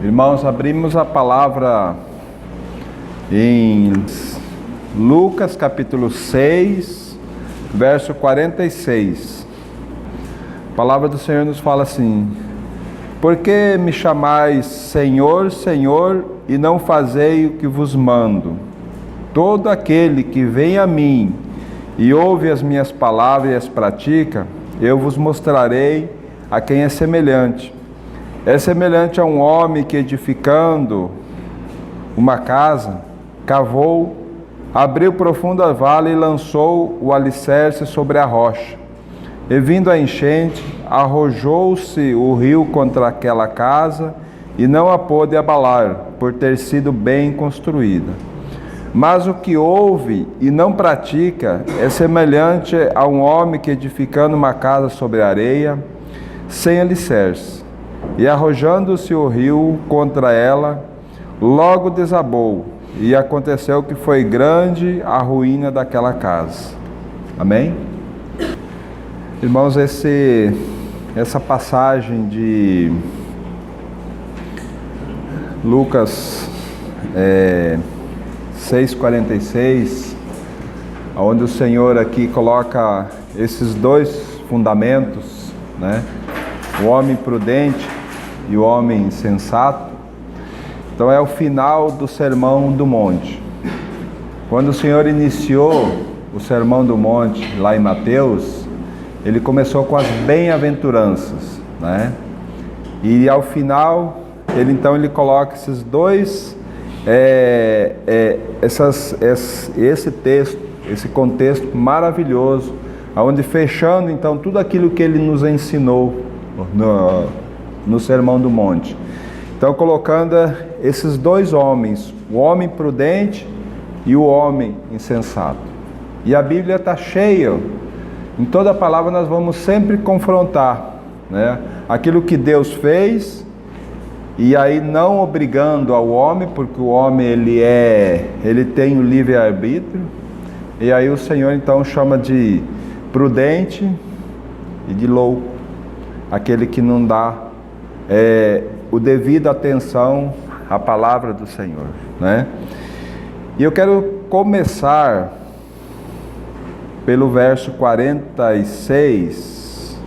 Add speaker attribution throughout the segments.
Speaker 1: Irmãos, abrimos a palavra em Lucas capítulo 6, verso 46. A palavra do Senhor nos fala assim: por que me chamais Senhor, Senhor, e não fazei o que vos mando? Todo aquele que vem a mim e ouve as minhas palavras e as pratica, eu vos mostrarei a quem é semelhante. É semelhante a um homem que, edificando uma casa, cavou, abriu profunda vala e lançou o alicerce sobre a rocha. E vindo a enchente, arrojou-se o rio contra aquela casa e não a pôde abalar, por ter sido bem construída. Mas o que ouve e não pratica é semelhante a um homem que, edificando uma casa sobre a areia, sem alicerce, e arrojando-se o rio contra ela, logo desabou, e aconteceu que foi grande a ruína daquela casa. Amém? Irmãos, essa passagem de Lucas 6,46, onde o Senhor aqui coloca esses dois fundamentos, né? O homem prudente e o homem sensato. Então é o final do Sermão do Monte. Quando o Senhor iniciou o Sermão do Monte lá em Mateus, ele começou com as bem-aventuranças, né? E ao final, ele coloca esses dois, esse texto, esse contexto maravilhoso, onde fechando então tudo aquilo que ele nos ensinou no Sermão do Monte. Então colocando esses dois homens, o homem prudente e o homem insensato. E a Bíblia está cheia, em toda a palavra nós vamos sempre confrontar, né, aquilo que Deus fez, e aí não obrigando ao homem, porque o homem ele tem o livre-arbítrio, e aí o Senhor então chama de prudente e de louco aquele que não dá o devido atenção à palavra do Senhor, né? E eu quero começar pelo verso 46.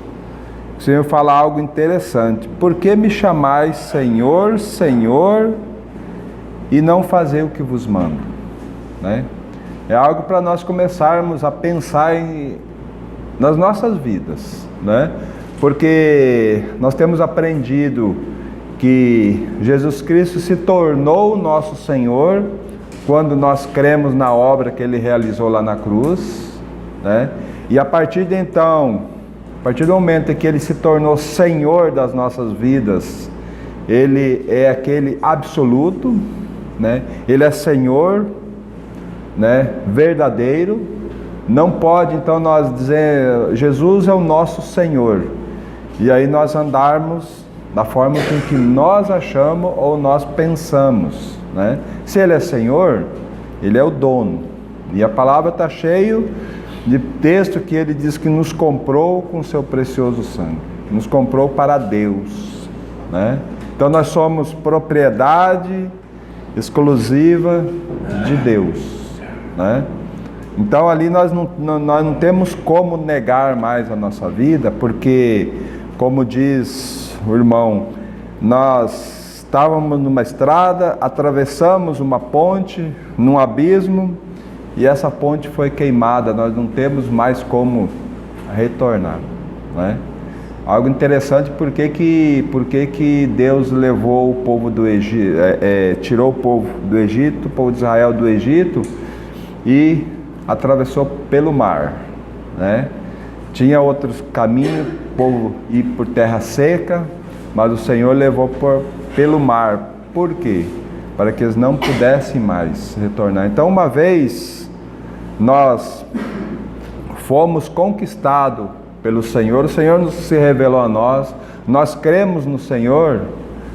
Speaker 1: O Senhor fala algo interessante: por que me chamais Senhor, Senhor, e não fazer o que vos mando? Né? É algo para nós começarmos a pensar nas nossas vidas, né? Porque nós temos aprendido que Jesus Cristo se tornou o nosso Senhor quando nós cremos na obra que Ele realizou lá na cruz, né? E a partir de então, a partir do momento em que Ele se tornou Senhor das nossas vidas, Ele é aquele absoluto, né? Ele é Senhor, né? Verdadeiro. Não pode então nós dizer Jesus é o nosso Senhor e aí nós andarmos da forma com que nós achamos ou nós pensamos, né? Se Ele é Senhor, Ele é o dono. E a palavra está cheia de texto que Ele diz que nos comprou com seu precioso sangue, nos comprou para Deus, né? Então nós somos propriedade exclusiva de Deus, né? Então ali nós não temos como negar mais a nossa vida, porque, como diz o irmão, nós estávamos numa estrada, atravessamos uma ponte, num abismo, e essa ponte foi queimada, nós não temos mais como retornar, né? Algo interessante, por que Deus levou o povo do Egito, tirou o povo do Egito, o povo de Israel do Egito, e atravessou pelo mar, né? Tinha outros caminhos, o povo ir por terra seca, mas o Senhor levou pelo mar. Por quê? Para que eles não pudessem mais retornar. Então, uma vez nós fomos conquistados pelo Senhor, o Senhor se revelou a nós, nós cremos no Senhor,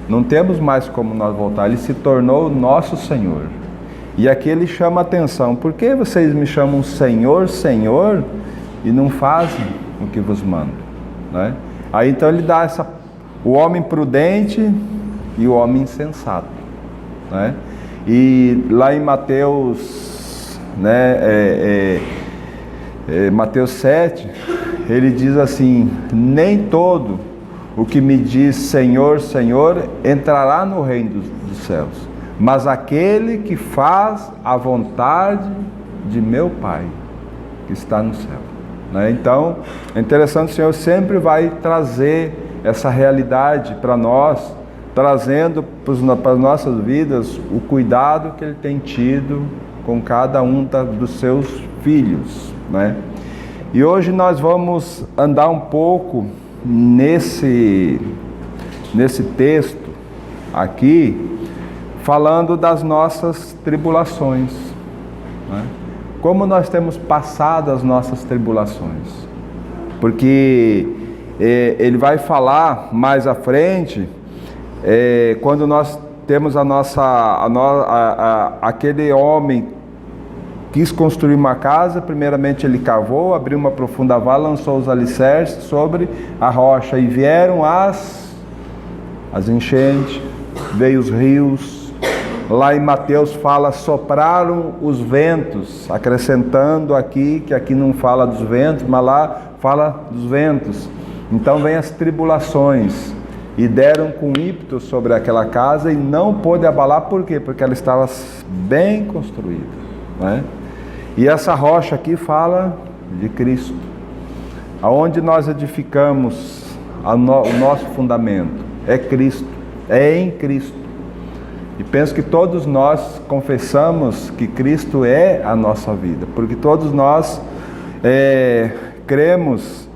Speaker 1: não temos mais como nós voltar, Ele se tornou o nosso Senhor. E aqui Ele chama a atenção: por que vocês me chamam Senhor, Senhor, e não fazem o que vos mando, né? Aí então Ele dá o homem prudente e o homem insensato, né? E lá em Mateus, né, Mateus 7, ele diz assim: nem todo o que me diz Senhor, Senhor, entrará no reino dos céus, mas aquele que faz a vontade de meu Pai, que está no céu. Né? Então, é interessante, o Senhor sempre vai trazer essa realidade para nós, trazendo para as nossas vidas o cuidado que Ele tem tido com cada um dos seus filhos. Né? E hoje nós vamos andar um pouco nesse texto aqui, falando das nossas tribulações, né? Como nós temos passado as nossas tribulações, porque ele vai falar mais à frente, quando nós temos aquele homem quis construir uma casa. Primeiramente ele cavou, abriu uma profunda vala, lançou os alicerces sobre a rocha, e vieram as enchentes, veio os rios. Lá em Mateus fala, sopraram os ventos, acrescentando aqui, que aqui não fala dos ventos, mas lá fala dos ventos. Então vem as tribulações, e deram com ímpeto sobre aquela casa, e não pôde abalar. Por quê? Porque ela estava bem construída, né? E essa rocha aqui fala de Cristo, aonde nós edificamos o nosso fundamento, é Cristo, é em Cristo. E penso que todos nós confessamos que Cristo é a nossa vida, porque todos nós cremos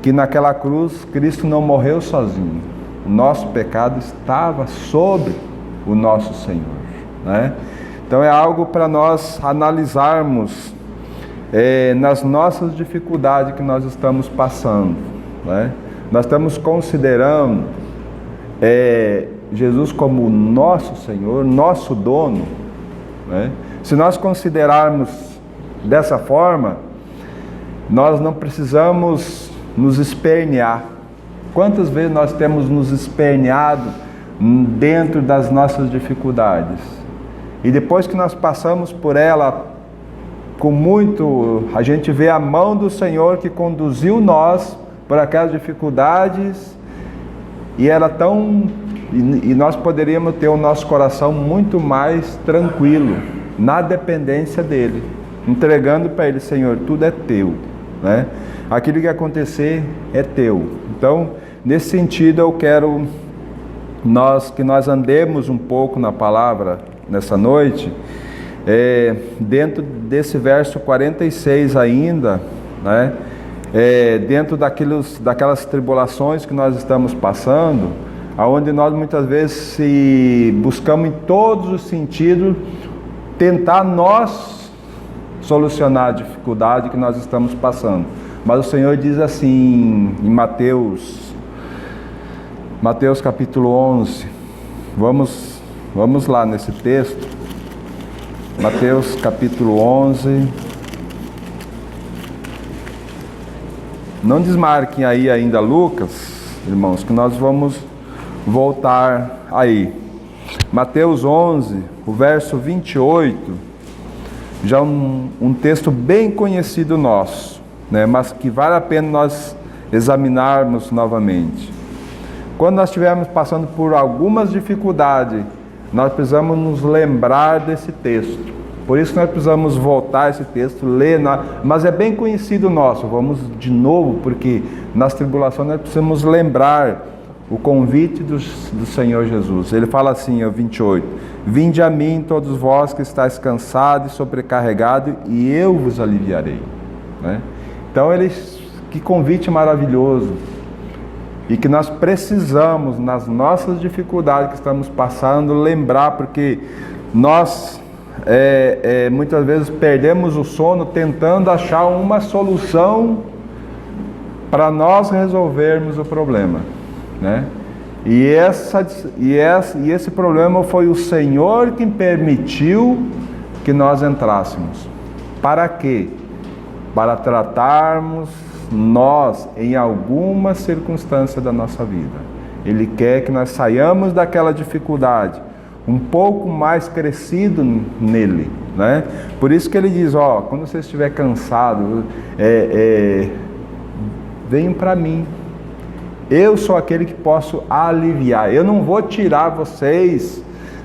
Speaker 1: que naquela cruz Cristo não morreu sozinho, o nosso pecado estava sobre o nosso Senhor, né? Então é algo para nós analisarmos nas nossas dificuldades que nós estamos passando, né? Nós estamos considerando Jesus como o nosso Senhor, nosso dono, né? Se nós considerarmos dessa forma, nós não precisamos nos espernear. Quantas vezes nós temos nos esperneado dentro das nossas dificuldades? E depois que nós passamos por ela, a gente vê a mão do Senhor que conduziu nós por aquelas dificuldades, e nós poderíamos ter o nosso coração muito mais tranquilo, na dependência dEle, entregando para Ele: Senhor, tudo é Teu, né? Aquilo que acontecer é Teu. Então, nesse sentido, eu quero que nós andemos um pouco na palavra nessa noite, dentro desse verso 46 ainda, né? Dentro daquelas tribulações que nós estamos passando, aonde nós muitas vezes buscamos em todos os sentidos tentar nós solucionar a dificuldade que nós estamos passando. Mas o Senhor diz assim em Mateus capítulo 11, vamos lá nesse texto, Mateus capítulo 11, não desmarquem aí ainda Lucas, irmãos, que nós vamos voltar aí. Mateus 11, o verso 28, já um texto bem conhecido nosso, né? Mas que vale a pena nós examinarmos novamente. Quando nós estivermos passando por algumas dificuldades, nós precisamos nos lembrar desse texto. Por isso nós precisamos voltar a esse texto, ler, mas é bem conhecido nosso. Vamos de novo, porque nas tribulações nós precisamos lembrar o convite do Senhor Jesus. Ele fala assim, 28, vinde a mim todos vós que estáis cansados e sobrecarregados, e eu vos aliviarei, né? Então que convite maravilhoso, e que nós precisamos, nas nossas dificuldades que estamos passando, lembrar, porque nós muitas vezes perdemos o sono tentando achar uma solução para nós resolvermos o problema, né? E esse problema foi o Senhor que permitiu que nós entrássemos. Para quê? Para tratarmos nós em alguma circunstância da nossa vida. Ele quer que nós saiamos daquela dificuldade um pouco mais crescido nele, né? Por isso que ele diz, ó, quando você estiver cansado, venham para mim. Eu sou aquele que posso aliviar. Eu não vou tirar vocês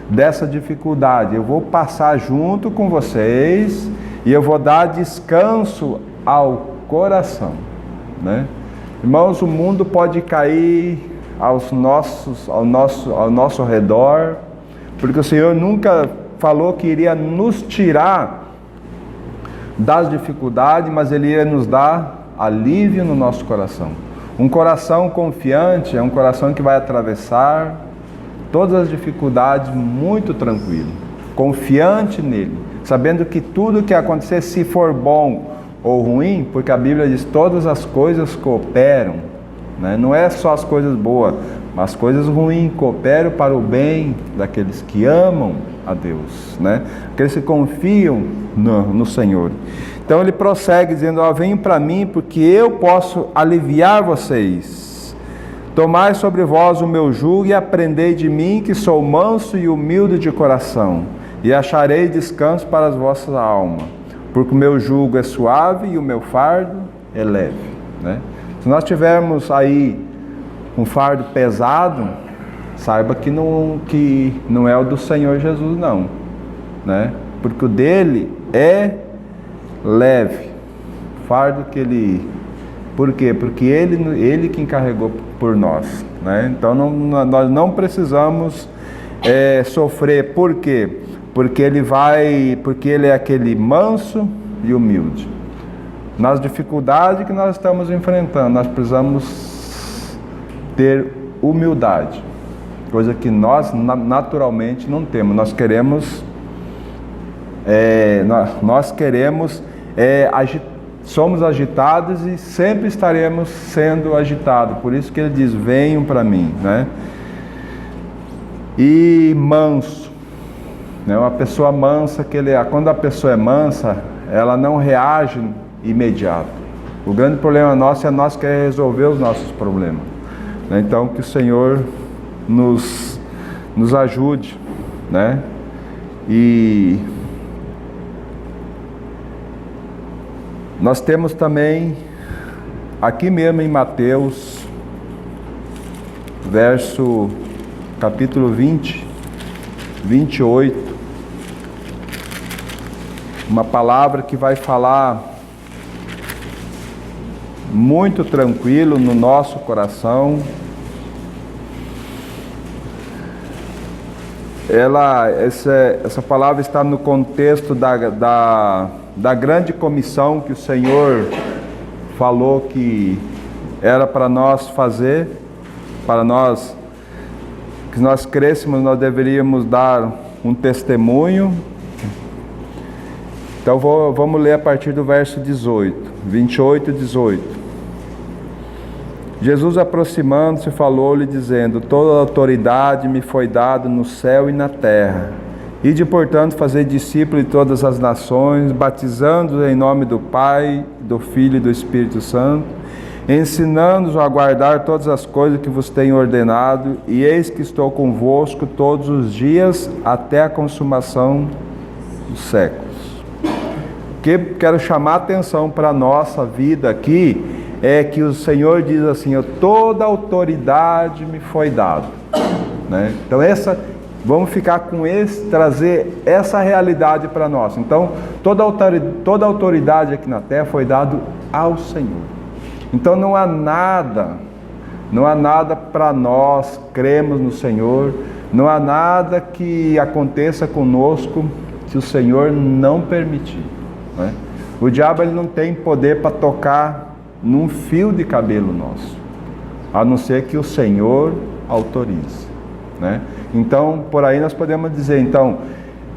Speaker 1: dessa dificuldade. Eu vou passar junto com vocês e eu vou dar descanso ao coração, né? Irmãos, o mundo pode cair ao nosso redor, porque o Senhor nunca falou que iria nos tirar das dificuldades, mas Ele ia nos dar alívio no nosso coração. Um coração confiante é um coração que vai atravessar todas as dificuldades muito tranquilo, confiante nele, sabendo que tudo que acontecer, se for bom ou ruim, porque a Bíblia diz todas as coisas cooperam, né? Não é só as coisas boas, mas as coisas ruins cooperam para o bem daqueles que amam a Deus, né? Aqueles que confiam no Senhor. Então ele prossegue dizendo, ó, venham para mim porque eu posso aliviar vocês. Tomai sobre vós o meu jugo e aprendei de mim, que sou manso e humilde de coração, e acharei descanso para as vossas almas, porque o meu jugo é suave e o meu fardo é leve, né? Se nós tivermos aí um fardo pesado, saiba que não é o do Senhor Jesus, não, né? Porque o dele é leve, fardo que ele... Por quê? Porque ele que encarregou por nós, né? Então nós não precisamos sofrer. Por quê? Porque ele é aquele manso e humilde. Nas dificuldades que nós estamos enfrentando, nós precisamos ter humildade, coisa que nós naturalmente não temos. Nós queremos somos agitados e sempre estaremos sendo agitados. Por isso que ele diz, venham para mim, né? E manso, né? Uma pessoa mansa, quando a pessoa é mansa, ela não reage imediato. O grande problema nosso é nós querer resolver os nossos problemas, né? Então que o Senhor nos ajude, né? E nós temos também aqui mesmo em Mateus, capítulo 20, 28, uma palavra que vai falar muito tranquilo no nosso coração. Essa palavra está no contexto da grande comissão que o Senhor falou que era para nós fazer, que nós crescemos, nós deveríamos dar um testemunho. Então vamos ler a partir do verso 28 e 18. Jesus, aproximando-se, falou-lhe, dizendo: toda a autoridade me foi dada no céu e na terra. Ide, portanto, fazer discípulos de todas as nações, batizando-os em nome do Pai, do Filho e do Espírito Santo, ensinando-os a guardar todas as coisas que vos tenho ordenado, e eis que estou convosco todos os dias até a consumação dos séculos. O que quero chamar a atenção para a nossa vida aqui é que o Senhor diz assim: toda autoridade me foi dada, né? Então vamos ficar com trazer essa realidade para nós. Então toda autoridade aqui na terra foi dada ao Senhor. Então não há nada para nós cremos no Senhor, não há nada que aconteça conosco se o Senhor não permitir, né? O diabo ele não tem poder para tocar num fio de cabelo nosso, a não ser que o Senhor autorize, né? Então, por aí nós podemos dizer, então,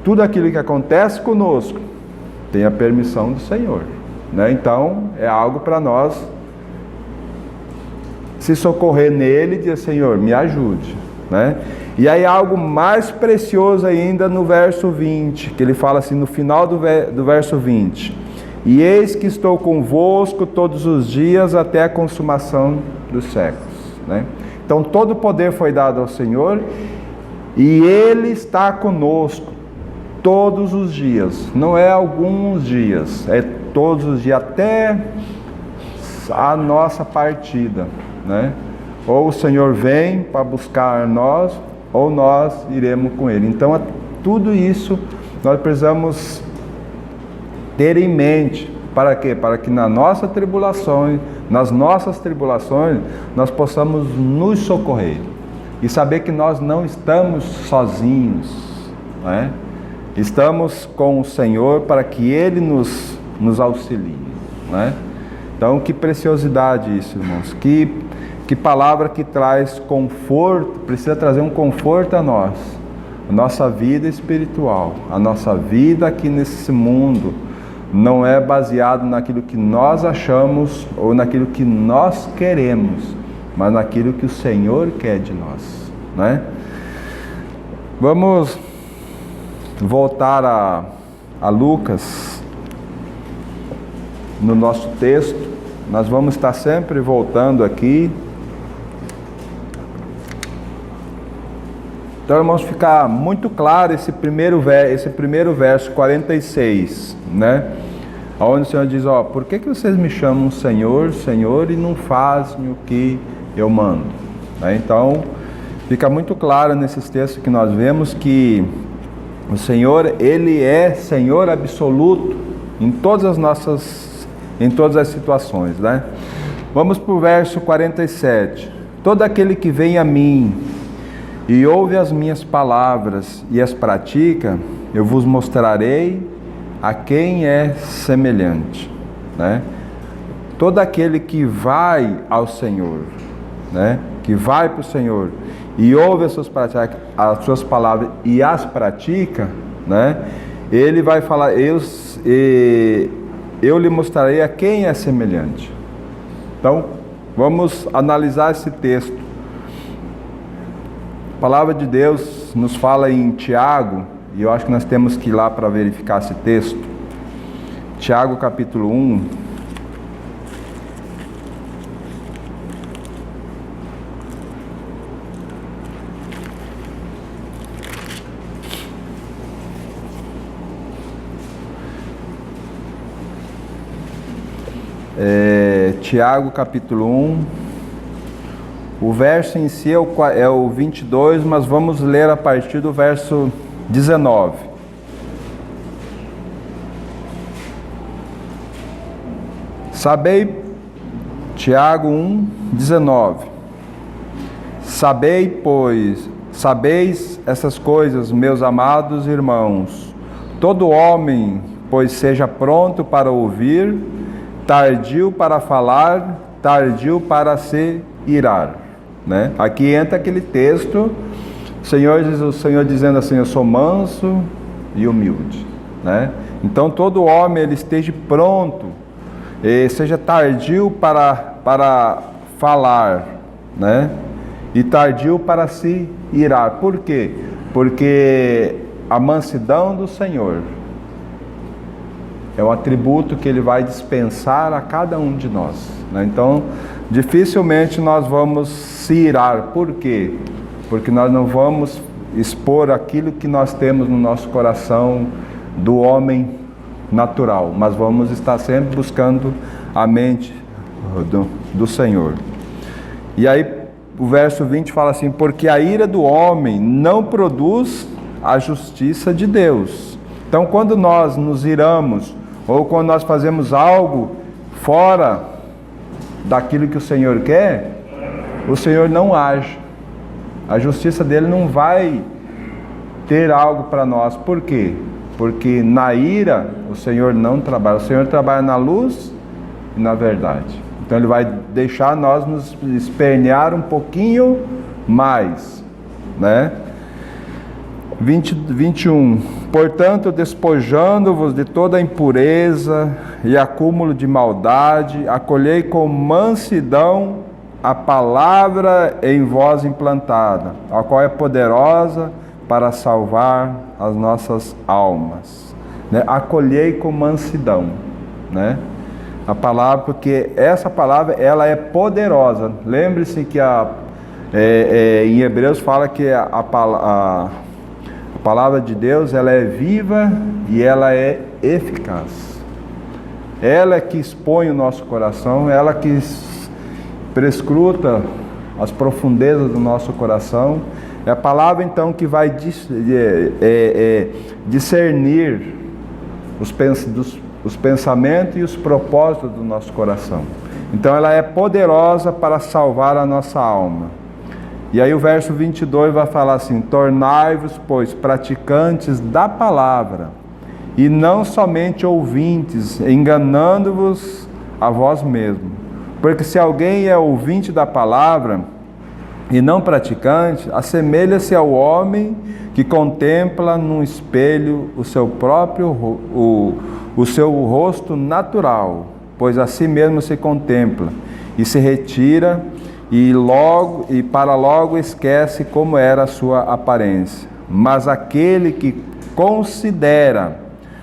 Speaker 1: tudo aquilo que acontece conosco tem a permissão do Senhor, né? Então, é algo para nós se socorrer nele e dizer: Senhor, me ajude, né? E aí algo mais precioso ainda no verso 20, que ele fala assim, no final do verso 20: e eis que estou convosco todos os dias até a consumação dos séculos, né? Então todo o poder foi dado ao Senhor e Ele está conosco todos os dias. Não é alguns dias, é todos os dias, até a nossa partida, né? Ou o Senhor vem para buscar nós, ou nós iremos com Ele. Então tudo isso nós precisamos ter em mente. Para quê? Para que nas nossas tribulações, nós possamos nos socorrer. E saber que nós não estamos sozinhos, né? Estamos com o Senhor para que Ele nos auxilie, né? Então, que preciosidade isso, irmãos. Que palavra que traz conforto, precisa trazer um conforto a nós. A nossa vida espiritual, a nossa vida aqui nesse mundo, não é baseado naquilo que nós achamos ou naquilo que nós queremos, mas naquilo que o Senhor quer de nós, né? Vamos voltar a Lucas, no nosso texto. Nós vamos estar sempre voltando aqui. Então, irmãos, ficar muito claro esse primeiro verso 46, né? Onde o Senhor diz, por que vocês me chamam Senhor, Senhor, e não fazem o que eu mando? Né? Então, fica muito claro nesses textos que nós vemos que o Senhor, Ele é Senhor absoluto em todas as situações, né? Vamos para o verso 47. Todo aquele que vem a mim e ouve as minhas palavras e as pratica, eu vos mostrarei a quem é semelhante, né? Todo aquele que vai ao Senhor, né? Que vai para o Senhor e ouve as suas palavras e as pratica, né? Ele vai falar, eu lhe mostrarei a quem é semelhante. Então, vamos analisar esse texto. A palavra de Deus nos fala em Tiago, e eu acho que nós temos que ir lá para verificar esse texto. Tiago capítulo 1. Tiago capítulo 1. O verso em si é o 22, mas vamos ler a partir do verso 19. Tiago 1, 19. Sabeis essas coisas, meus amados irmãos. Todo homem, pois seja pronto para ouvir, tardio para falar, tardio para se irar. Né? Aqui entra aquele texto, o Senhor dizendo assim, eu sou manso e humilde, né? Então todo homem ele esteja pronto, seja tardio para falar, né? E tardio para se irar. Por quê? Porque a mansidão do Senhor é um atributo que Ele vai dispensar a cada um de nós, né? Então, dificilmente nós vamos se irar. Por quê? Porque nós não vamos expor aquilo que nós temos no nosso coração do homem natural, mas vamos estar sempre buscando a mente do Senhor. E aí o verso 20 fala assim, porque a ira do homem não produz a justiça de Deus. Então quando nós nos iramos, ou quando nós fazemos algo fora daquilo que o Senhor quer, o Senhor não age. A justiça dele não vai ter algo para nós. Por quê? Porque na ira o Senhor não trabalha. O Senhor trabalha na luz e na verdade. Então Ele vai deixar nós nos espernear um pouquinho mais, né? 21. Portanto, despojando-vos de toda impureza e acúmulo de maldade, acolhei com mansidão a palavra em vós implantada, a qual é poderosa para salvar as nossas almas. Né? Acolhei com mansidão, né? A palavra, porque essa palavra ela é poderosa. Lembre-se que Em Hebreus fala que a palavra de Deus, ela é viva e ela é eficaz. Ela é que expõe o nosso coração, ela que prescruta as profundezas do nosso coração. É a palavra então que vai discernir os pensamentos e os propósitos do nosso coração. Então ela é poderosa para salvar a nossa alma. E aí o verso 22 vai falar assim: tornai-vos, pois, praticantes da palavra, e não somente ouvintes, enganando-vos a vós mesmos. Porque se alguém é ouvinte da palavra e não praticante, assemelha-se ao homem que contempla num espelho o seu rosto natural, pois a si mesmo se contempla e se retira e para logo esquece como era a sua aparência. Mas aquele que considera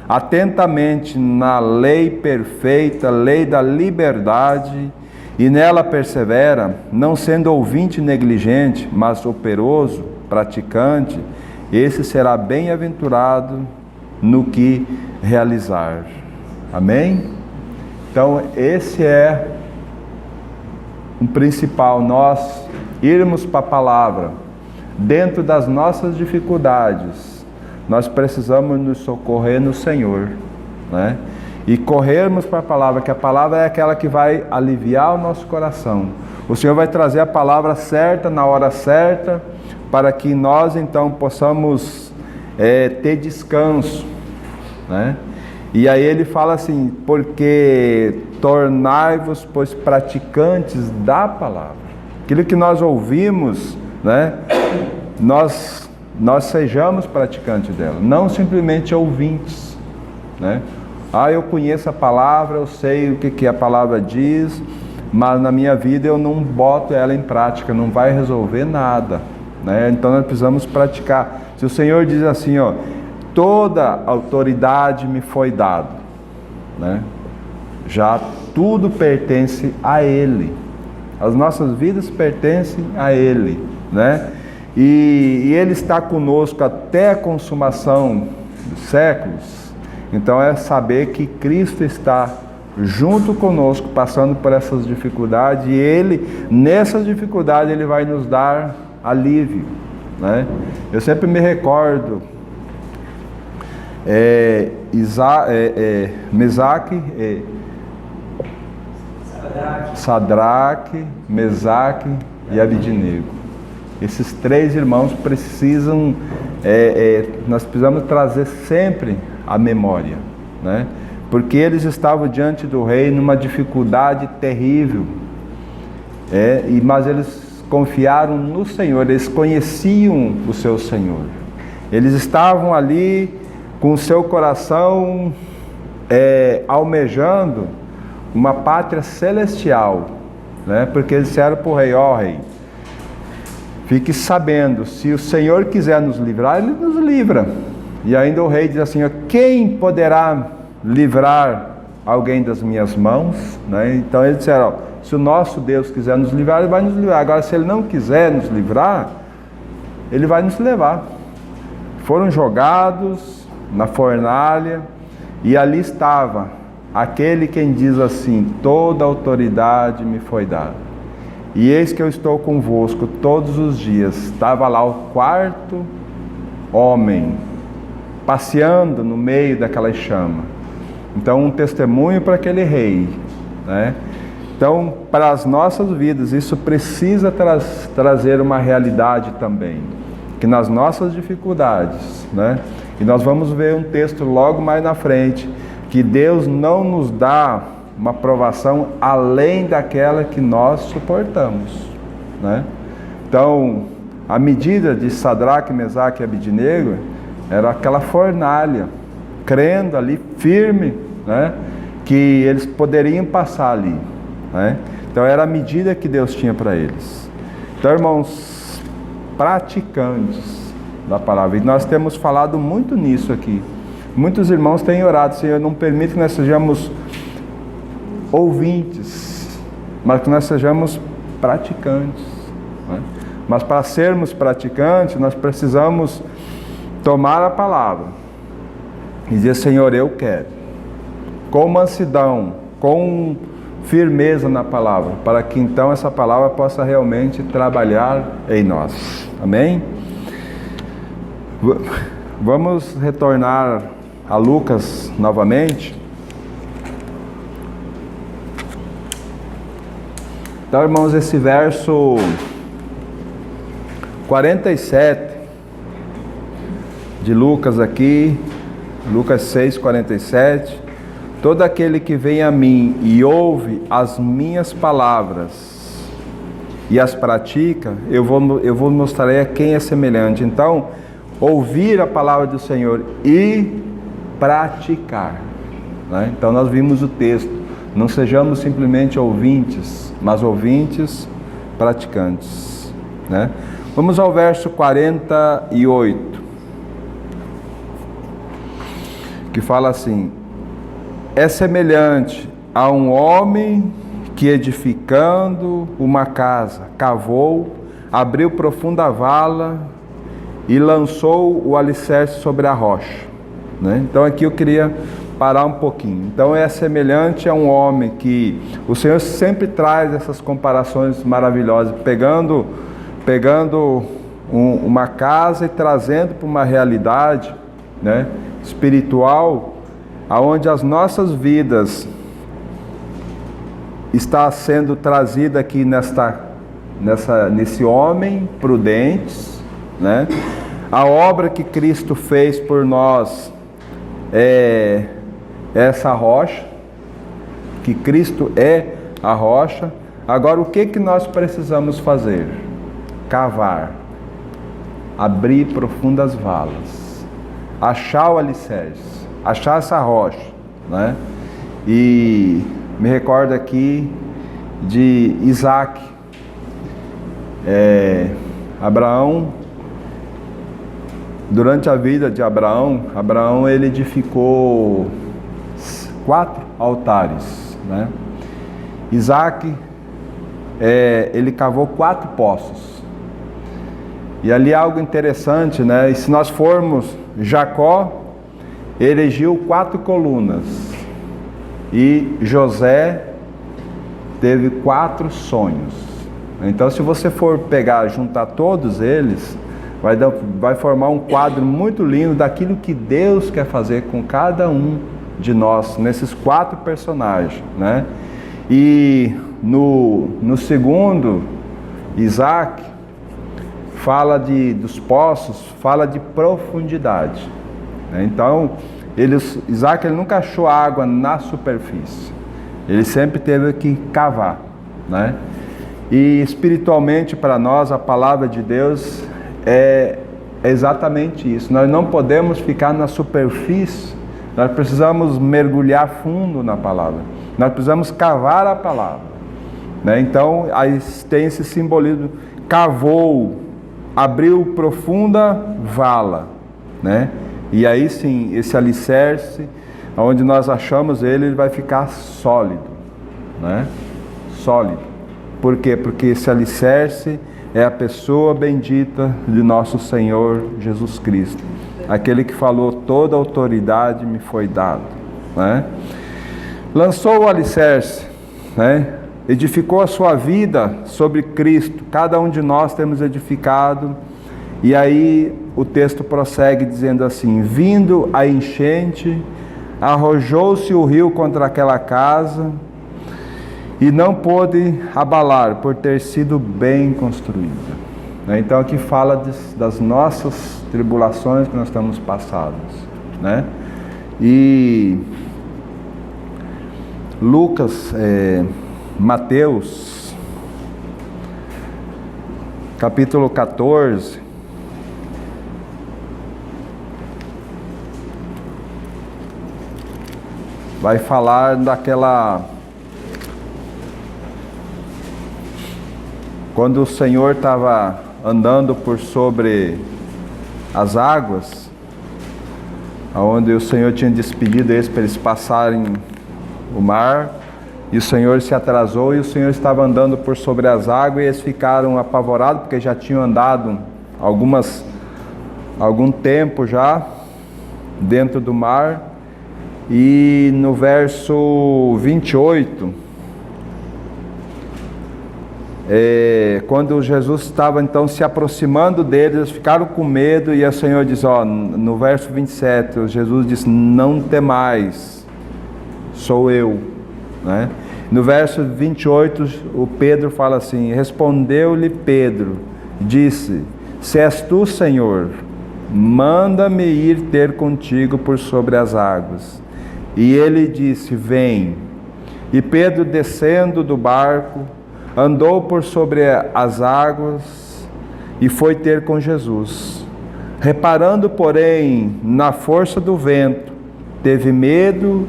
Speaker 1: atentamente na lei perfeita, lei da liberdade, e nela persevera, não sendo ouvinte negligente, mas operoso, praticante, esse será bem-aventurado no que realizar. Amém? Então esse é o principal, nós irmos para a palavra. Dentro das nossas dificuldades, nós precisamos nos socorrer no Senhor, né? E corrermos para a palavra, que a palavra é aquela que vai aliviar o nosso coração. O Senhor vai trazer a palavra certa, na hora certa, para que nós então possamos ter descanso, né? E aí ele fala assim: porque tornai-vos, pois, praticantes da palavra. Aquilo que nós ouvimos, né? Nós sejamos praticantes dela, não simplesmente ouvintes, né? Eu conheço a palavra, eu sei o que a palavra diz, mas na minha vida eu não boto ela em prática, não vai resolver nada, né? Então nós precisamos praticar. Se o Senhor diz assim, toda autoridade me foi dada, né? Já tudo pertence a Ele, as nossas vidas pertencem a Ele, né? E Ele está conosco até a consumação dos séculos. Então é saber que Cristo está junto conosco, passando por essas dificuldades, e Ele, nessas dificuldades, Ele vai nos dar alívio, né? Eu sempre me recordo, Sadraque, Mesaque e Abidnego. Esses três irmãos precisam, nós precisamos trazer sempre a memória, né? Porque eles estavam diante do rei numa dificuldade terrível, mas eles confiaram no Senhor, eles conheciam o seu Senhor, eles estavam ali com o seu coração almejando uma pátria celestial, né? Porque eles disseram para o rei: rei, fique sabendo, se o Senhor quiser nos livrar, Ele nos livra. E ainda o rei diz assim: quem poderá livrar alguém das minhas mãos, né? Então eles disseram: se o nosso Deus quiser nos livrar, Ele vai nos livrar. Agora, se Ele não quiser nos livrar, Ele vai nos levar. Foram jogados na fornalha, e ali estava aquele quem diz assim: toda autoridade me foi dada, e eis que eu estou convosco todos os dias. Estava lá o quarto homem passeando no meio daquelas chamas. Então, um testemunho para aquele rei, né? Então, para as nossas vidas, isso precisa trazer uma realidade também, que nas nossas dificuldades, né? E nós vamos ver um texto logo mais na frente, que Deus não nos dá uma provação além daquela que nós suportamos, né? Então, a medida de Sadraque, Mesaque e Abidnego era aquela fornalha, crendo ali firme, né, que eles poderiam passar ali, né? Então era a medida que Deus tinha para eles. Então, irmãos, praticantes da palavra, e nós temos falado muito nisso aqui. Muitos irmãos têm orado: Senhor, não permita que nós sejamos ouvintes, mas que nós sejamos praticantes, né? Mas para sermos praticantes, nós precisamos tomar a palavra e dizer: Senhor, eu quero, com mansidão, com firmeza na palavra, para que então essa palavra possa realmente trabalhar em nós. Amém? Vamos retornar a Lucas novamente. Então, irmãos, esse verso 47 de Lucas aqui, Lucas 6:47, todo aquele que vem a mim e ouve as minhas palavras e as pratica, eu vou mostrar a quem é semelhante. Então, ouvir a palavra do Senhor e praticar, né? Então nós vimos o texto, não sejamos simplesmente ouvintes, mas ouvintes praticantes, né? Vamos ao verso 48, que fala assim: é semelhante a um homem que, edificando uma casa, cavou, abriu profunda vala e lançou o alicerce sobre a rocha, né? Então aqui eu queria parar um pouquinho. Então é semelhante a um homem que... O Senhor sempre traz essas comparações maravilhosas, pegando uma casa e trazendo para uma realidade, né, espiritual, aonde as nossas vidas está sendo trazida aqui nesse homem prudente, né? A obra que Cristo fez por nós é essa rocha, que Cristo é a rocha. Agora, o que nós precisamos fazer? Cavar, abrir profundas valas, achar o alicerce, achar essa rocha, né? E me recordo aqui de Isaac. Abraão, durante a vida de Abraão ele edificou 4 altares, né? Isaac, ele cavou 4 poços. E ali algo interessante, né? E se nós formos, Jacó erigiu 4 colunas. E José teve 4 sonhos. Então, se você for pegar, juntar todos eles, vai formar um quadro muito lindo daquilo que Deus quer fazer com cada um de nós, nesses 4 personagens, né? E no segundo, Isaac, fala dos poços, fala de profundidade, né? Então, Isaac ele nunca achou água na superfície, ele sempre teve que cavar, né? E espiritualmente para nós a palavra de Deus é exatamente isso. Nós não podemos ficar na superfície, nós precisamos mergulhar fundo na palavra, nós precisamos cavar a palavra, né? Então aí tem esse simbolismo: cavou, abriu profunda vala, né? E aí sim, esse alicerce, onde nós achamos ele vai ficar sólido, né? Sólido. Por quê? Porque esse alicerce é a pessoa bendita de nosso Senhor Jesus Cristo, aquele que falou: toda autoridade me foi dada, né? Lançou o alicerce, né? Edificou a sua vida sobre Cristo. Cada um de nós temos edificado. E aí o texto prossegue dizendo assim: vindo a enchente, arrojou-se o rio contra aquela casa e não pôde abalar, por ter sido bem construída. Então aqui fala das nossas tribulações que nós estamos passados, né? E Mateus, capítulo 14, vai falar quando o Senhor estava andando por sobre as águas, onde o Senhor tinha despedido eles para eles passarem o mar, e o Senhor se atrasou, e o Senhor estava andando por sobre as águas, e eles ficaram apavorados, porque já tinham andado algum tempo já dentro do mar. E no verso 28, quando Jesus estava então se aproximando deles, eles ficaram com medo, e o Senhor diz, no verso 27, Jesus diz, não temais, sou eu, né? No verso 28, o Pedro fala assim, respondeu-lhe Pedro, disse, se és tu, Senhor, manda-me ir ter contigo por sobre as águas. E ele disse, vem. E Pedro, descendo do barco, andou por sobre as águas e foi ter com Jesus. Reparando, porém, na força do vento, teve medo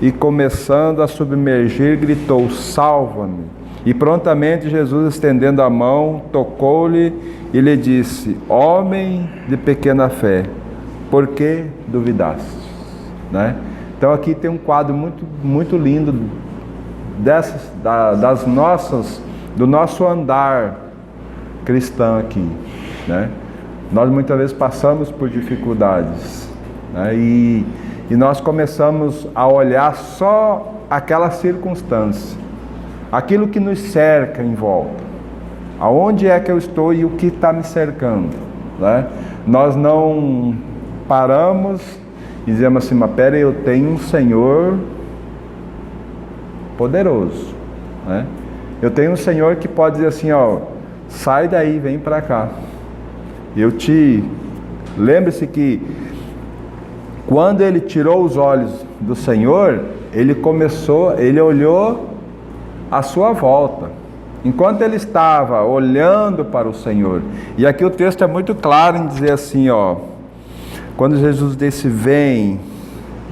Speaker 1: e, começando a submergir, gritou, salva-me. E prontamente Jesus, estendendo a mão, tocou-lhe e lhe disse, homem de pequena fé, por que duvidaste? Né? Então aqui tem um quadro muito, muito lindo do nosso andar cristão aqui, né? Nós muitas vezes passamos por dificuldades, né? E nós começamos a olhar só aquela circunstância, aquilo que nos cerca em volta, aonde é que eu estou e o que está me cercando, né? Nós não paramos e dizemos assim, mas pera, eu tenho um Senhor poderoso, né? Eu tenho um Senhor que pode dizer assim, sai daí, vem para cá. Lembre-se que quando ele tirou os olhos do Senhor, ele olhou à sua volta, enquanto ele estava olhando para o Senhor. E aqui o texto é muito claro em dizer assim, quando Jesus disse vem,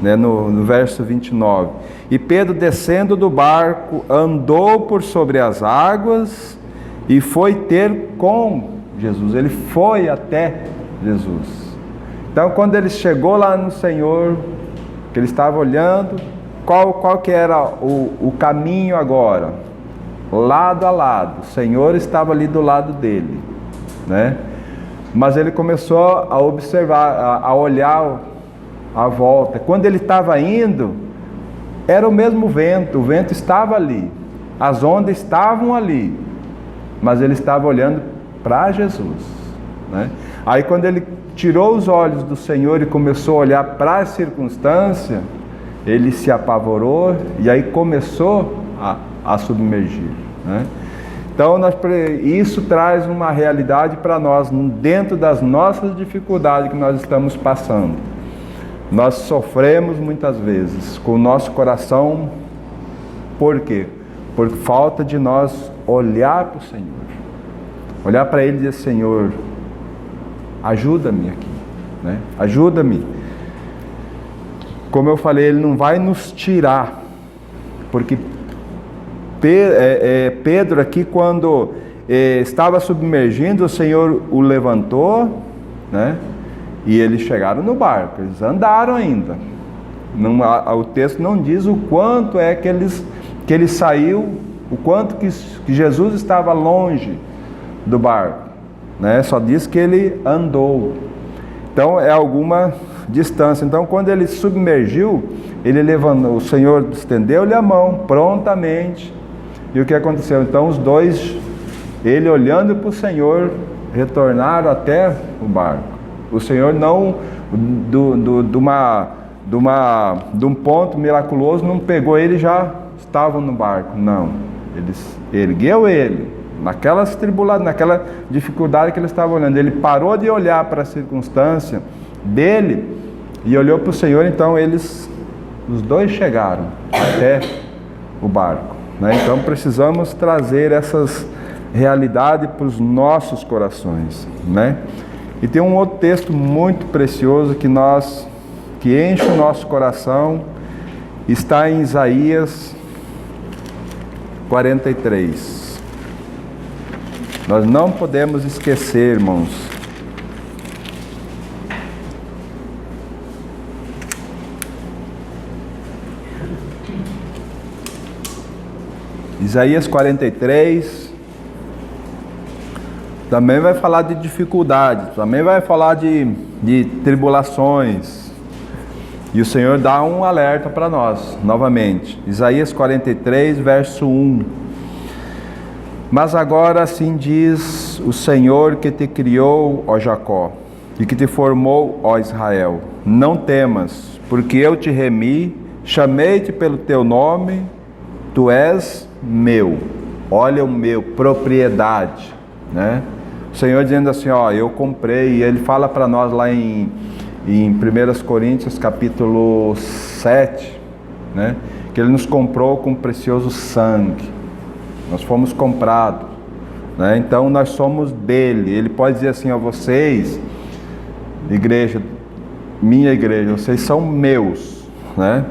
Speaker 1: né, no verso 29, e Pedro, descendo do barco, andou por sobre as águas e foi ter com Jesus. Ele foi até Jesus. Então quando ele chegou lá no Senhor, que ele estava olhando, qual que era o caminho agora? Lado a lado, o Senhor estava ali do lado dele, né? Mas ele começou a observar, a olhar à volta. Quando ele estava indo, era o mesmo vento, o vento estava ali, as ondas estavam ali, mas ele estava olhando para Jesus, né? Aí quando ele tirou os olhos do Senhor e começou a olhar para a circunstância, ele se apavorou e aí começou a submergir, né? Então isso traz uma realidade para nós, dentro das nossas dificuldades que nós estamos passando. Nós sofremos muitas vezes com o nosso coração, por quê? Por falta de nós olhar para o Senhor, olhar para Ele e dizer, Senhor, ajuda-me aqui, né? Ajuda-me. Como eu falei, Ele não vai nos tirar, porque Pedro aqui, quando estava submergindo, o Senhor o levantou, né? E eles chegaram no barco, eles andaram ainda. O texto não diz o quanto é que ele saiu, o quanto que Jesus estava longe do barco, né? Só diz que ele andou. Então é alguma distância. Então quando ele submergiu, ele levantou, o Senhor estendeu-lhe a mão prontamente. E o que aconteceu? Então os dois, ele olhando para o Senhor, retornaram até o barco. O Senhor não, de um ponto miraculoso, não pegou ele e já estavam no barco. Não, ele ergueu ele, naquela dificuldade que ele estava olhando. Ele parou de olhar para a circunstância dele e olhou para o Senhor. Então os dois chegaram até o barco, né? Então precisamos trazer essas realidades para os nossos corações, né? E tem um outro texto muito precioso que enche o nosso coração, está em Isaías 43. Nós não podemos esquecer, irmãos. Isaías 43 também vai falar de dificuldades, também vai falar de tribulações. E o Senhor dá um alerta para nós, novamente. Isaías 43, verso 1. Mas agora assim diz o Senhor que te criou, ó Jacó, e que te formou, ó Israel. Não temas, porque eu te remi, chamei-te pelo teu nome, tu és meu. Olha o meu, propriedade, né? O Senhor dizendo assim, ó, eu comprei, e Ele fala para nós lá em 1 Coríntios capítulo 7, né? Que Ele nos comprou com precioso sangue. Nós fomos comprados, né? Então nós somos dele. Ele pode dizer assim, ó, vocês, igreja, minha igreja, vocês são meus, né?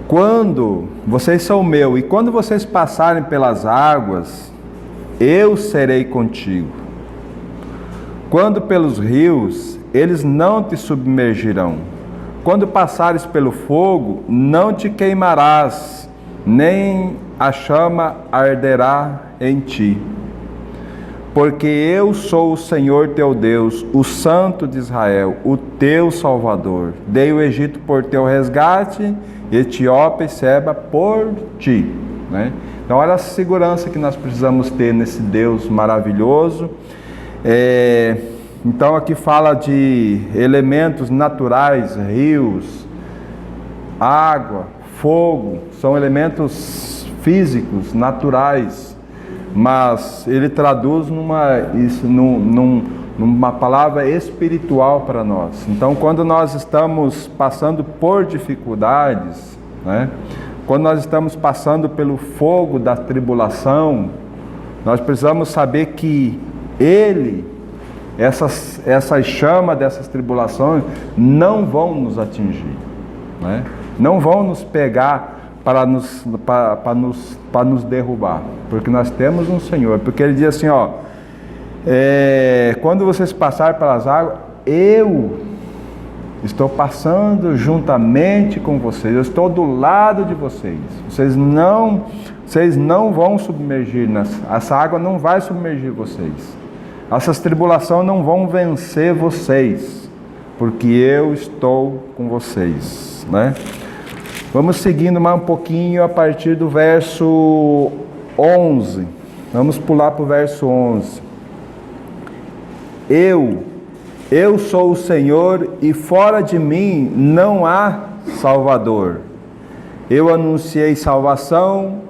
Speaker 1: Quando vocês são meus, e quando vocês passarem pelas águas, eu serei contigo. Quando pelos rios, eles não te submergirão. Quando passares pelo fogo, não te queimarás, nem a chama arderá em ti. Porque eu sou o Senhor teu Deus, o Santo de Israel, o teu Salvador. Dei o Egito por teu resgate, Etiópia e Seba por ti, né? Então olha a segurança que nós precisamos ter nesse Deus maravilhoso. Então aqui fala de elementos naturais, rios, água, fogo, são elementos físicos, naturais, mas ele traduz numa palavra espiritual para nós. Então quando nós estamos passando por dificuldades, né? Quando nós estamos passando pelo fogo da tribulação, nós precisamos saber que Ele, essas chamas dessas tribulações, não vão nos atingir, né? Não vão nos pegar para nos derrubar, porque nós temos um Senhor. Porque Ele diz assim, ó, quando vocês passarem pelas águas, eu estou passando juntamente com vocês, eu estou do lado de vocês. Vocês não vão submergir, essa água não vai submergir vocês. Essas tribulações não vão vencer vocês, porque eu estou com vocês, né? Vamos seguindo mais um pouquinho a partir do verso 11. Vamos pular para o verso 11. Eu sou o Senhor e fora de mim não há Salvador. Eu anunciei salvação,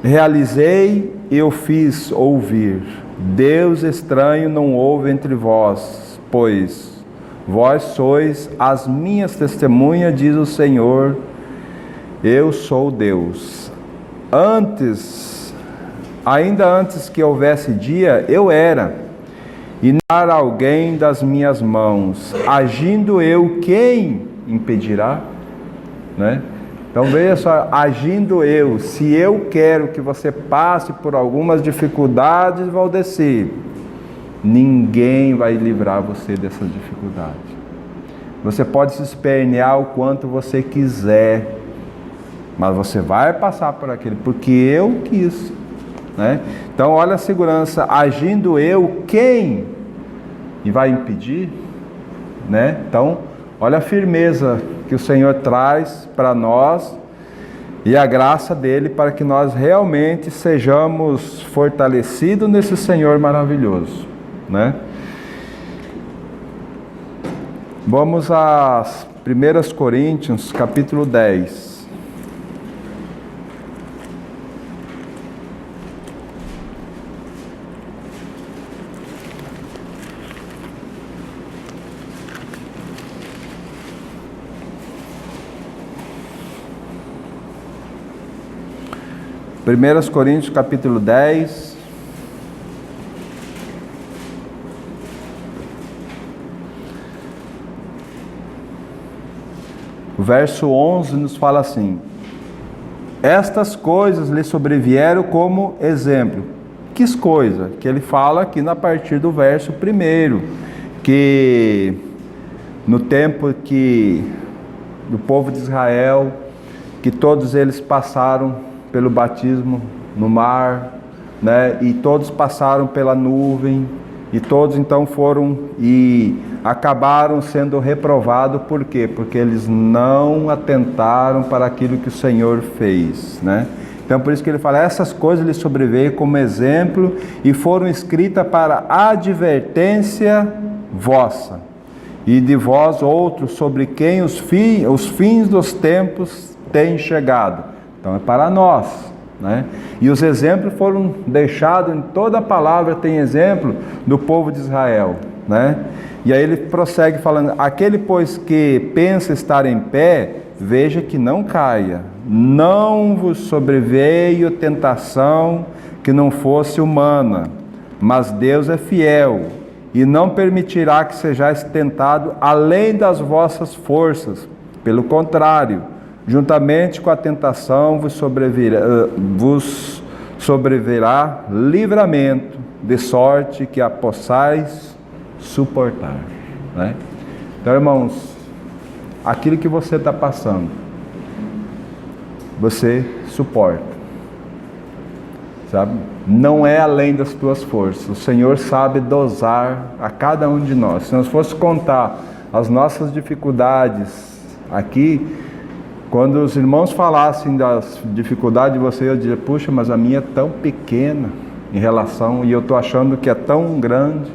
Speaker 1: realizei e eu fiz ouvir. Deus estranho não houve entre vós, pois vós sois as minhas testemunhas, diz o Senhor. Eu sou Deus. Ainda antes que houvesse dia, eu era. E dar alguém das minhas mãos, agindo eu, quem impedirá? Né? Então veja só, agindo eu, se eu quero que você passe por algumas dificuldades, Valdeci, ninguém vai livrar você dessas dificuldades. Você pode se espernear o quanto você quiser, mas você vai passar por aquilo, porque eu quis, né? Então olha a segurança, agindo eu, quem e vai impedir, né? Então olha a firmeza que o Senhor traz para nós e a graça dele para que nós realmente sejamos fortalecidos nesse Senhor maravilhoso, né? Vamos a 1 Coríntios capítulo 10. Primeiras Coríntios capítulo 10, o verso 11 nos fala assim: estas coisas lhe sobrevieram como exemplo. Que coisa? Que ele fala aqui a partir do verso 1, que no tempo que do povo de Israel, que todos eles passaram pelo batismo no mar, né? E todos passaram pela nuvem, e todos então foram e acabaram sendo reprovados. Por quê? Porque eles não atentaram para aquilo que o Senhor fez, né? Então por isso que ele fala, essas coisas lhe sobreveio como exemplo e foram escritas para advertência vossa e de vós outros, sobre quem os fins dos tempos têm chegado. Então é para nós, né? E os exemplos foram deixados, em toda a palavra tem exemplo do povo de Israel, né? E aí ele prossegue falando, aquele pois que pensa estar em pé, veja que não caia, não vos sobreveio tentação que não fosse humana, mas Deus é fiel, e não permitirá que sejais tentado além das vossas forças. Pelo contrário, juntamente com a tentação vos sobrevirá livramento, de sorte que a possais suportar, né? Então, irmãos, aquilo que você está passando, você suporta, sabe? Não é além das tuas forças. O Senhor sabe dosar a cada um de nós. Se nós fosse contar as nossas dificuldades aqui, quando os irmãos falassem das dificuldades de você, eu diria, puxa, mas a minha é tão pequena em relação, e eu estou achando que é tão grande.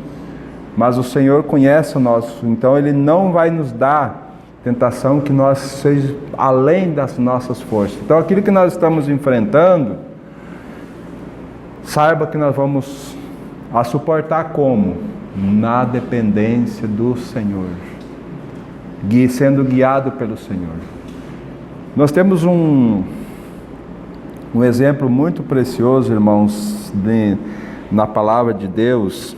Speaker 1: Mas o Senhor conhece o nosso, então Ele não vai nos dar tentação que nós seja além das nossas forças. Então aquilo que nós estamos enfrentando, saiba que nós vamos a suportar como? Na dependência do Senhor, sendo guiado pelo Senhor. Nós temos um exemplo muito precioso, irmãos, na palavra de Deus,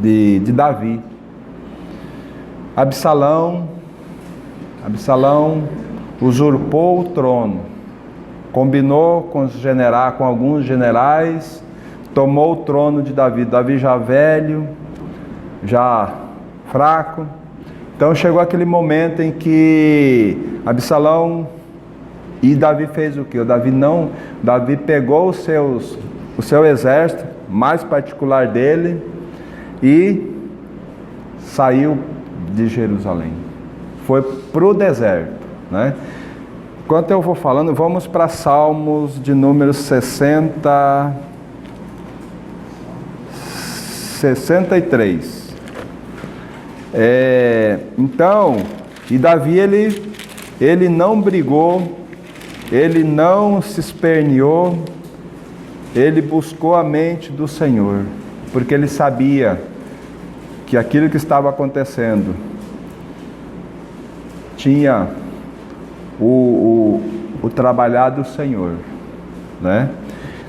Speaker 1: de Davi. Absalão usurpou o trono, combinou com alguns generais, tomou o trono de Davi. Davi já velho, já fraco. Então chegou aquele momento em que Absalão e Davi fez o quê? Davi pegou o seu exército mais particular dele e saiu de Jerusalém. Foi para o deserto, né? Enquanto eu vou falando, vamos para Salmos de número 63. Então, e Davi ele não brigou, ele não se esperneou, ele buscou a mente do Senhor, porque ele sabia que aquilo que estava acontecendo tinha o trabalhar do Senhor, né?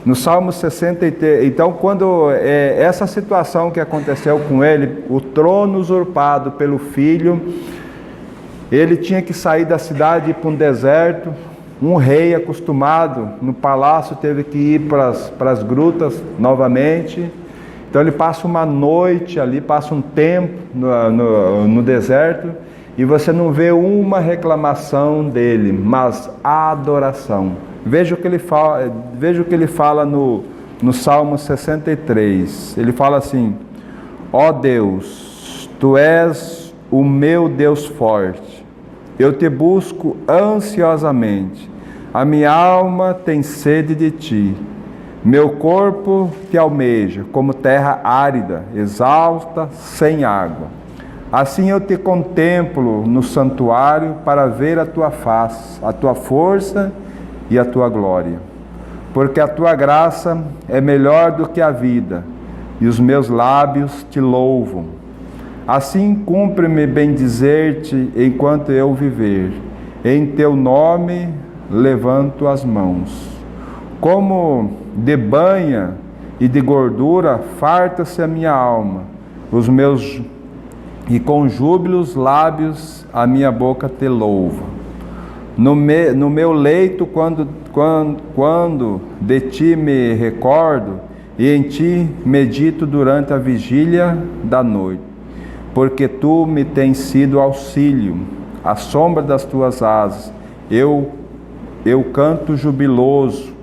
Speaker 1: No Salmo 63, então quando essa situação que aconteceu com ele, o trono usurpado pelo filho, ele tinha que sair da cidade e ir para um deserto. Um rei acostumado no palácio teve que ir para as grutas novamente. Então ele passa uma noite ali, passa um tempo no deserto, e você não vê uma reclamação dele, mas a adoração. Veja o que ele fala no Salmo 63. Ele fala assim: ó Deus, Tu és o meu Deus forte, eu te busco ansiosamente, a minha alma tem sede de Ti, meu corpo te almeja, como terra árida, exausta, sem água. Assim eu te contemplo no santuário para ver a Tua face, a Tua força e a Tua glória. Porque a Tua graça é melhor do que a vida, e os meus lábios te louvam. Assim cumpre-me bendizer-te enquanto eu viver. Em Teu nome levanto as mãos. Como de banha e de gordura farta-se a minha alma, e com júbilos lábios a minha boca te louva. No meu leito, quando de Ti me recordo, e em Ti medito durante a vigília da noite, porque Tu me tens sido auxílio, à sombra das Tuas asas, eu canto jubiloso,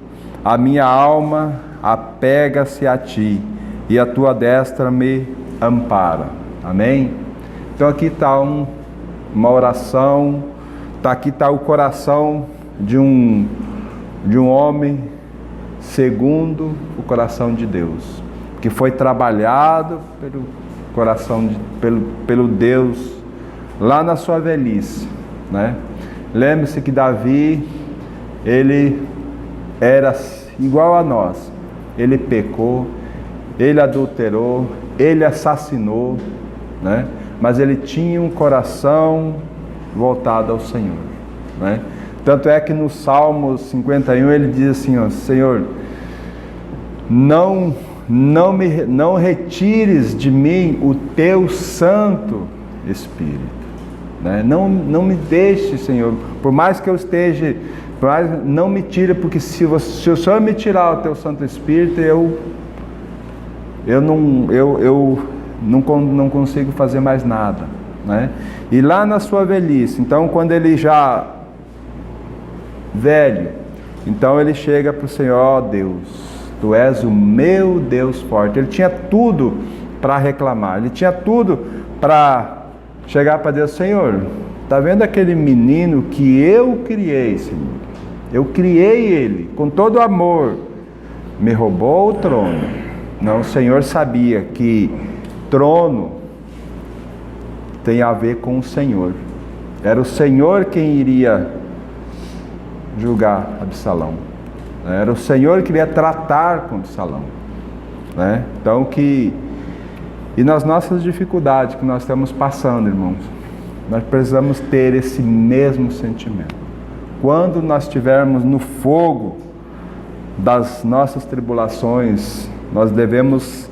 Speaker 1: a minha alma apega-se a ti, e a tua destra me ampara. Amém? Então aqui está uma oração, aqui está o coração de um homem segundo o coração de Deus, que foi trabalhado pelo coração pelo Deus lá na sua velhice, né? Lembre-se que Davi, ele era igual a nós. Ele pecou, ele adulterou, ele assassinou, né? Mas ele tinha um coração voltado ao Senhor, né? Tanto é que no Salmo 51 ele diz assim, ó, Senhor, não retires de mim o teu Santo Espírito, né? Não me deixe, Senhor, por mais que eu esteja, não me tire, porque se o Senhor me tirar o teu Santo Espírito, eu não consigo fazer mais nada, né? E lá na sua velhice, então quando ele já velho, então ele chega para o Senhor, ó Deus, Tu és o meu Deus forte. Ele tinha tudo para reclamar, ele tinha tudo para chegar para Deus, Senhor, está vendo aquele menino que eu criei, Senhor? Eu criei ele com todo amor, me roubou o trono. Não, o Senhor sabia que trono tem a ver com o Senhor. Era o Senhor quem iria julgar Absalão. Era o Senhor que iria tratar com Absalão, né? Então e nas nossas dificuldades que nós estamos passando, irmãos, nós precisamos ter esse mesmo sentimento. Quando nós estivermos no fogo das nossas tribulações, nós devemos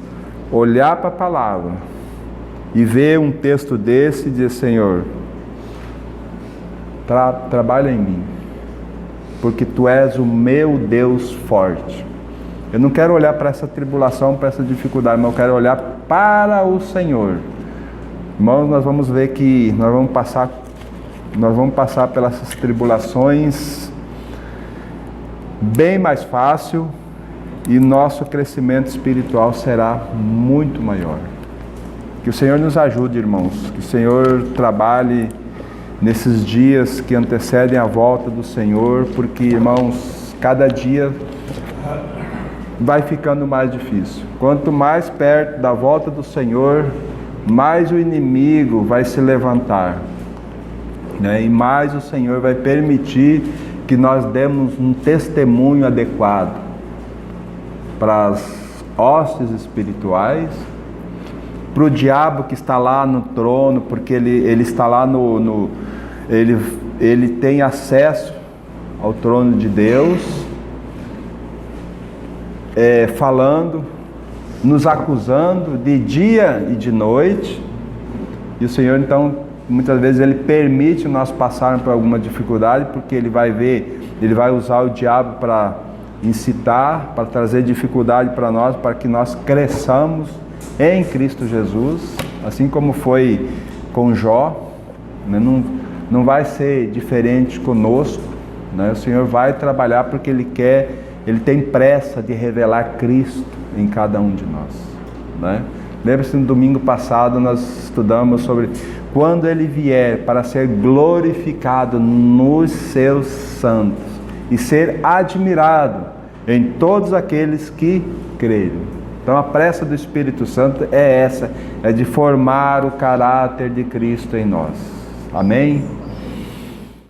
Speaker 1: olhar para a palavra e ver um texto desse e dizer, Senhor, trabalha em mim, porque Tu és o meu Deus forte. Eu não quero olhar para essa tribulação, para essa dificuldade, mas eu quero olhar para o Senhor. Irmãos, nós vamos ver que nós vamos passar pelas tribulações bem mais fácil, e nosso crescimento espiritual será muito maior. Que o Senhor nos ajude, irmãos, que o Senhor trabalhe nesses dias que antecedem a volta do Senhor, porque, irmãos, cada dia vai ficando mais difícil. Quanto mais perto da volta do Senhor, mais o inimigo vai se levantar, né? E mais o Senhor vai permitir que nós demos um testemunho adequado para as hostes espirituais, para o diabo que está lá no trono, porque ele está lá ele tem acesso ao trono de Deus, falando, nos acusando de dia e de noite. E o Senhor, então, muitas vezes ele permite nós passarmos por alguma dificuldade, porque ele vai usar o diabo para incitar, para trazer dificuldade para nós, para que nós cresçamos em Cristo Jesus, assim como foi com Jó, né? Não vai ser diferente conosco, né? O Senhor vai trabalhar porque Ele tem pressa de revelar Cristo em cada um de nós, né? Lembra-se, no domingo passado nós estudamos sobre quando Ele vier para ser glorificado nos seus santos e ser admirado em todos aqueles que crerem. Então a pressa do Espírito Santo é essa, é de formar o caráter de Cristo em nós. Amém?